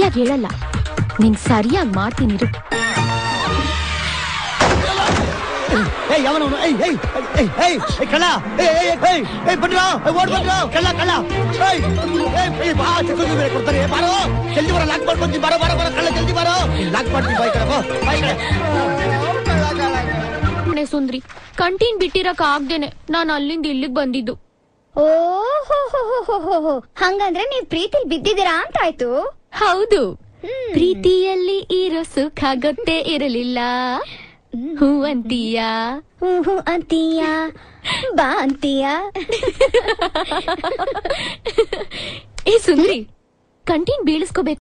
ಸರಿಯಾಗಿ ಹೇಳಲ್ಲ. ನಿಂಗ್ ಸರಿಯಾಗಿ ಮಾಡ್ತೀನಿರು. ಸುಂದ್ರಿ, ಕಂಟೀನ್ ಬಿಟ್ಟಿರಕ್ ಆಗ್ದೇನೆ ನಾನು ಅಲ್ಲಿಂದ ಇಲ್ಲಿಗ್ ಬಂದಿದ್ದು. ಓಹೋ, ಹಂಗಂದ್ರೆ ನೀವ್ ಪ್ರೀತಿಲ್ ಬಿದ್ದಿದ್ದೀರಾ ಅಂತ ಆಯ್ತು. ಹೌದು, ಪ್ರೀತಿಯಲ್ಲಿ ಇರೋ ಸುಖ ಗೊತ್ತೇ ಇರಲಿಲ್ಲ. ಹೂ ಅಂತೀಯಾ? ಹೂ ಅಂತೀಯಾ? ಬಾ ಅಂತೀಯಾ? ಏ ಸುಂದ್ರಿ, ಕಂಟೀನ್ ಬೀಳಿಸ್ಕೋಬೇಕು.